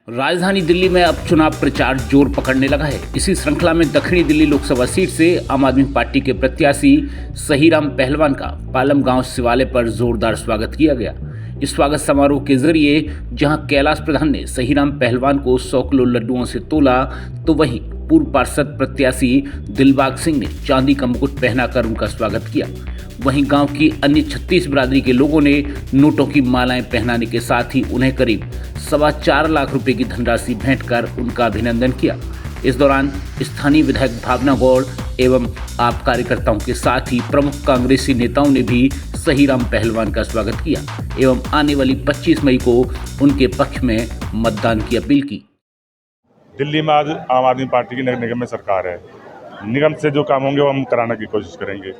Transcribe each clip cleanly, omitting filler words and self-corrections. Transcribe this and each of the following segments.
राजधानी दिल्ली में अब चुनाव प्रचार जोर पकड़ने लगा है। इसी श्रृंखला में दक्षिणी दिल्ली लोकसभा सीट से आम आदमी पार्टी के प्रत्याशी सहीराम पहलवान का पालम गांव शिवालय पर जोरदार स्वागत किया गया। इस स्वागत समारोह के जरिए जहां कैलाश प्रधान ने सहीराम पहलवान को 100 किलो लड्डुओं से तोला, तो वहीं पूर्व पार्षद प्रत्याशी दिलबाग सिंह ने चांदी का मुकुट पहनाकर उनका स्वागत किया। वहीं गांव की अन्य 36 बिरादरी के लोगों ने नोटों की मालाएं पहनाने के साथ ही उन्हें करीब 4.25 लाख रुपए की धनराशि भेंट कर उनका अभिनंदन किया। इस दौरान स्थानीय विधायक भावना गौड़ एवं आप कार्यकर्ताओं के साथ ही प्रमुख कांग्रेसी नेताओं ने भी सहीराम पहलवान का स्वागत किया एवं आने वाली 25 मई को उनके पक्ष में मतदान की अपील की। दिल्ली में आज आम आदमी पार्टी की नगर निगम में सरकार है। निगम से जो काम होंगे वो हम कराने की कोशिश करेंगे।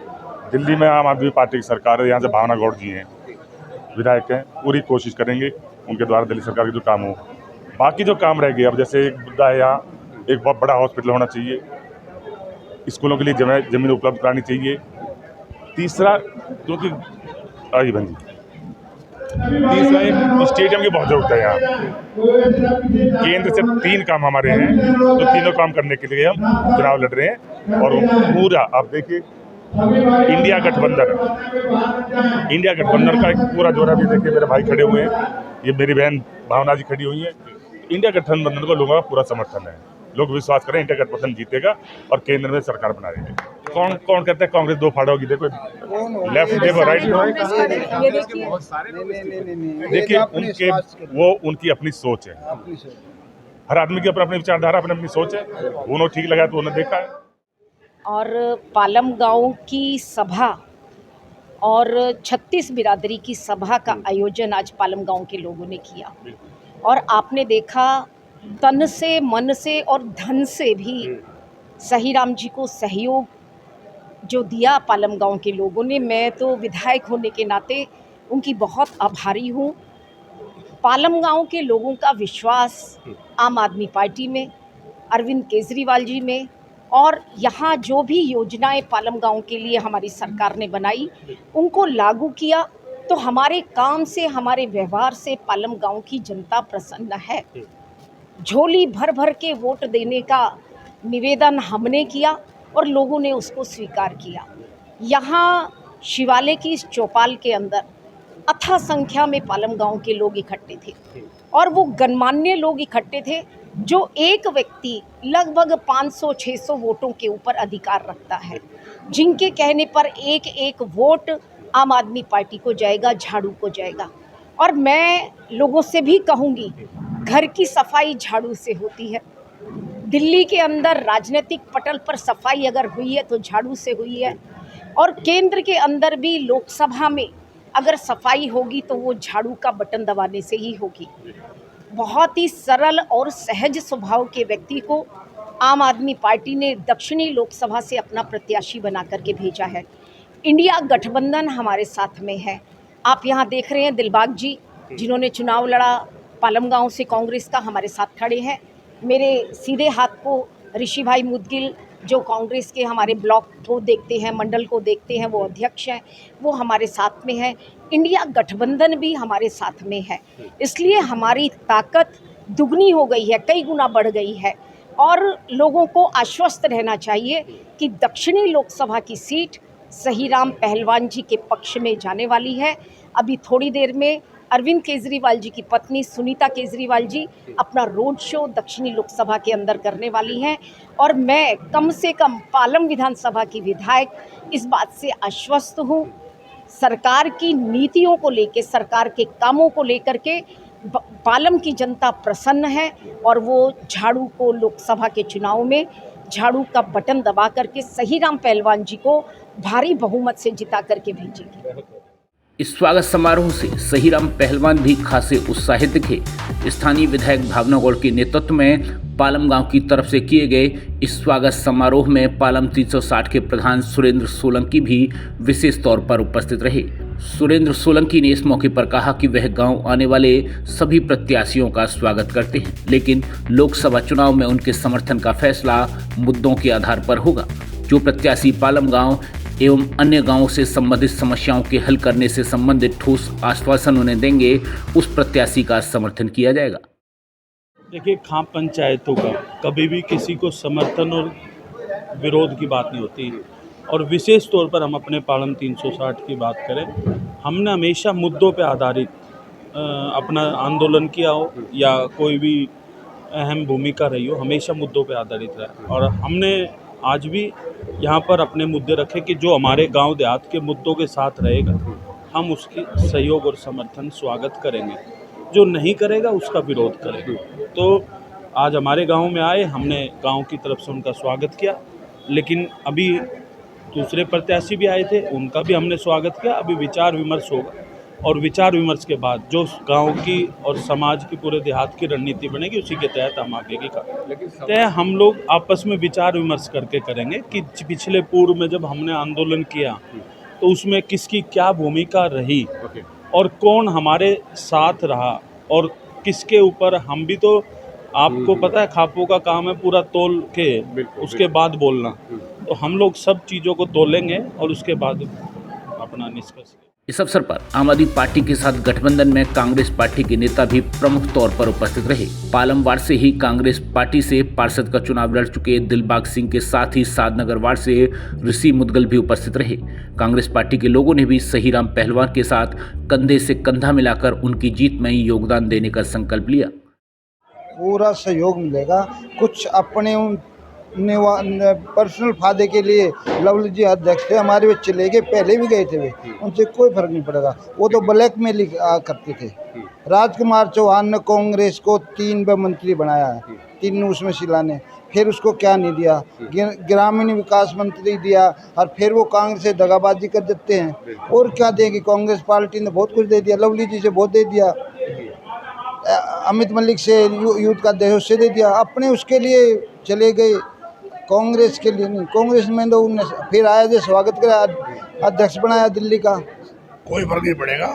दिल्ली में आम आदमी पार्टी की सरकार है, यहाँ से भावना गौड़ जी हैं, विधायक हैं, पूरी कोशिश करेंगे उनके द्वारा दिल्ली सरकार के जो काम हो। बाकी जो काम रह गए, अब जैसे एक मुद्दा है, यहाँ एक बहुत बड़ा हॉस्पिटल होना चाहिए, स्कूलों के लिए जमीन उपलब्ध करानी चाहिए। तीसरा क्योंकि तीसरा एक स्टेडियम की बहुत जरूरत है। यहाँ केंद्र से 3 काम हमारे हैं, तो तीनों काम करने के लिए हम चुनाव लड़ रहे हैं। और पूरा आप देखिए इंडिया गठबंधन का एक पूरा जोर है। अभी देखिए मेरे भाई खड़े हुए हैं, ये मेरी बहन भावना जी खड़ी हुई है। इंडिया गठबंधन को लोगों का पूरा समर्थन है। लोग विश्वास करें इंडिया गठबंधन जीतेगा और केंद्र में सरकार बनाएगी। कौन कहते हैं कांग्रेस 2 फाड़ होगी? देखो लेफ्ट देखो राइट देखिए उनकी अपनी सोच है। हर आदमी की अपनी विचारधारा, अपनी सोच है। उन्होंने ठीक लगा तो उन्होंने देखा है। और पालम गांव की सभा और 36 बिरादरी की सभा का आयोजन आज पालम गांव के लोगों ने किया और आपने देखा तन से, मन से और धन से भी सहीराम जी को सहयोग जो दिया पालम गांव के लोगों ने। मैं तो विधायक होने के नाते उनकी बहुत आभारी हूँ। पालम गांव के लोगों का विश्वास आम आदमी पार्टी में, अरविंद केजरीवाल जी में, और यहाँ जो भी योजनाएं पालम गांव के लिए हमारी सरकार ने बनाई उनको लागू किया, तो हमारे काम से, हमारे व्यवहार से पालम गांव की जनता प्रसन्न है। झोली भर भर के वोट देने का निवेदन हमने किया और लोगों ने उसको स्वीकार किया। यहाँ शिवालय की इस चौपाल के अंदर अथाह संख्या में पालम गांव के लोग इकट्ठे थे और वो गणमान्य लोग इकट्ठे थे जो एक व्यक्ति लगभग 500-600 वोटों के ऊपर अधिकार रखता है, जिनके कहने पर एक वोट आम आदमी पार्टी को जाएगा, झाड़ू को जाएगा। और मैं लोगों से भी कहूँगी, घर की सफाई झाड़ू से होती है। दिल्ली के अंदर राजनीतिक पटल पर सफाई अगर हुई है तो झाड़ू से हुई है, और केंद्र के अंदर भी लोकसभा में अगर सफाई होगी तो वो झाड़ू का बटन दबाने से ही होगी। बहुत ही सरल और सहज स्वभाव के व्यक्ति को आम आदमी पार्टी ने दक्षिणी लोकसभा से अपना प्रत्याशी बना करके भेजा है। इंडिया गठबंधन हमारे साथ में है। आप यहाँ देख रहे हैं दिलबाग जी, जिन्होंने चुनाव लड़ा पालम गांव से कांग्रेस का, हमारे साथ खड़े हैं। मेरे सीधे हाथ को ऋषि भाई मुदगिल, जो कांग्रेस के हमारे ब्लॉक को देखते हैं, मंडल को देखते हैं, वो अध्यक्ष हैं, वो हमारे साथ में है। इंडिया गठबंधन भी हमारे साथ में है। इसलिए हमारी ताकत दुगनी हो गई है, कई गुना बढ़ गई है। और लोगों को आश्वस्त रहना चाहिए कि दक्षिणी लोकसभा की सीट सहीराम पहलवान जी के पक्ष में जाने वाली है। अभी थोड़ी देर में अरविंद केजरीवाल जी की पत्नी सुनीता केजरीवाल जी अपना रोड शो दक्षिणी लोकसभा के अंदर करने वाली हैं, और मैं कम से कम पालम विधानसभा की विधायक इस बात से आश्वस्त हूँ, सरकार की नीतियों को लेकर, सरकार के कामों को लेकर के पालम की जनता प्रसन्न है और वो झाड़ू को लोकसभा के चुनाव में झाड़ू का बटन दबा करके सहीराम पहलवान जी को भारी बहुमत से जिता करके भेजेगी। इस स्वागत समारोह से सहीराम पहलवान भी खासे उत्साहित दिखे। स्थानीय विधायक भावना गौड़ के नेतृत्व में पालम गांव की तरफ से किए गए इस स्वागत समारोह में पालम 360 के प्रधान सुरेंद्र सोलंकी भी विशेष तौर पर उपस्थित रहे। सुरेंद्र सोलंकी ने इस मौके पर कहा कि वह गांव आने वाले सभी प्रत्याशियों का स्वागत करते हैं, लेकिन लोकसभा चुनाव में उनके समर्थन का फैसला मुद्दों के आधार पर होगा। जो प्रत्याशी पालम गांव एवं अन्य गांवों से संबंधित समस्याओं के हल करने से संबंधित ठोस आश्वासन उन्हें देंगे, उस प्रत्याशी का समर्थन किया जाएगा। देखिए, खाप पंचायतों का कभी भी किसी को समर्थन और विरोध की बात नहीं होती। और विशेष तौर पर हम अपने पालम 360 की बात करें, हमने हमेशा मुद्दों पे आधारित अपना आंदोलन किया हो या कोई भी अहम भूमिका रही हो, हमेशा मुद्दों पे आधारित रहा। और हमने आज भी यहाँ पर अपने मुद्दे रखे कि जो हमारे गांव देहात के मुद्दों के साथ रहेगा, हम उसकी सहयोग और समर्थन स्वागत करेंगे, जो नहीं करेगा उसका विरोध करेंगे। तो आज हमारे गांव में आए, हमने गांव की तरफ से उनका स्वागत किया, लेकिन अभी दूसरे प्रत्याशी भी आए थे, उनका भी हमने स्वागत किया। अभी विचार विमर्श होगा और विचार विमर्श के बाद जो गांव की और समाज की पूरे देहात की रणनीति बनेगी, उसी के तहत हम आगे की करते हैं। हम लोग आपस में विचार विमर्श करके करेंगे कि पिछले पूर्व में जब हमने आंदोलन किया तो उसमें किसकी क्या भूमिका रही और कौन हमारे साथ रहा और किसके ऊपर हम भी तो आपको पता है खापों का काम है पूरा तोल के उसके बाद बोलना। तो हम लोग सब चीज़ों को तोलेंगे और उसके बाद अपना निष्कर्ष। इस अवसर पर आम आदमी पार्टी के साथ गठबंधन में कांग्रेस पार्टी के नेता भी प्रमुख तौर पर उपस्थित रहे। पालम वार्ड से ही कांग्रेस पार्टी से पार्षद का चुनाव लड़ चुके दिलबाग सिंह के साथ ही सादनगर वार्ड से ऋषि मुदगल भी उपस्थित रहे। कांग्रेस पार्टी के लोगों ने भी सहीराम पहलवान के साथ कंधे से कंधा मिलाकर उनकी जीत में योगदान देने का संकल्प लिया। पूरा सहयोग मिलेगा। कुछ अपने पर्सनल फायदे के लिए लवली जी अध्यक्ष थे, हमारे वे चले गए, पहले भी गए थे वे, उनसे कोई फर्क नहीं पड़ेगा। वो तो ब्लैकमेल करते थे। राजकुमार चौहान ने कांग्रेस को 3 बार मंत्री बनाया है, 3 उसमें शिला ने, फिर उसको क्या नहीं दिया, ग्रामीण विकास मंत्री दिया, और फिर वो कांग्रेस से दगाबाजी कर देते हैं। और क्या देंगे, कांग्रेस पार्टी ने बहुत कुछ दे दिया, लवली जी से बहुत दे दिया, अमित मलिक से यूथ का देह से दे दिया, अपने उसके लिए चले गए, कांग्रेस के लिए नहीं। कांग्रेस में तो उन्हें फिर आया थे, स्वागत करा, अध्यक्ष बनाया दिल्ली का। कोई फर्क नहीं पड़ेगा।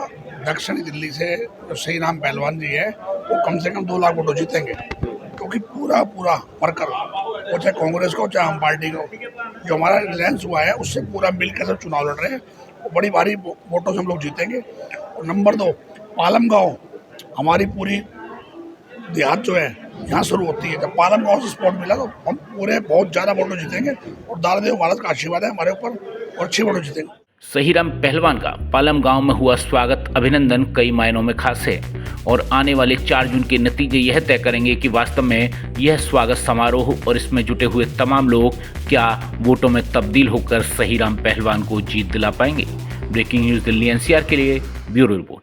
दक्षिणी दिल्ली से जो सहीराम पहलवान जी है वो कम से कम 2 लाख वोटों जीतेंगे, क्योंकि पूरा वर्कर, वो चाहे कांग्रेस को चाहे हम पार्टी को, जो हमारा रिलायंस हुआ है उससे पूरा मिलकर सब चुनाव लड़ रहे हैं, वो बड़ी भारी वोटों से हम लोग जीतेंगे। और नंबर 2, पालम गाँव हमारी पूरी देहात जो है यहाँ शुरू होती है। जब पालम गाँव से सपोर्ट मिला तो हम पूरे बहुत ज़्यादा वोटों जीतेंगे और दारादेव महाराज का आशीर्वाद है हमारे ऊपर, और अच्छी वोटों जीतेंगे। सहीराम पहलवान का पालम गांव में हुआ स्वागत अभिनंदन कई मायनों में खास है और आने वाले 4 जून के नतीजे यह तय करेंगे कि वास्तव में यह स्वागत समारोह और इसमें जुटे हुए तमाम लोग क्या वोटों में तब्दील होकर सहीराम पहलवान को जीत दिला पाएंगे। ब्रेकिंग न्यूज दिल्ली NCR के लिए ब्यूरो रिपोर्ट।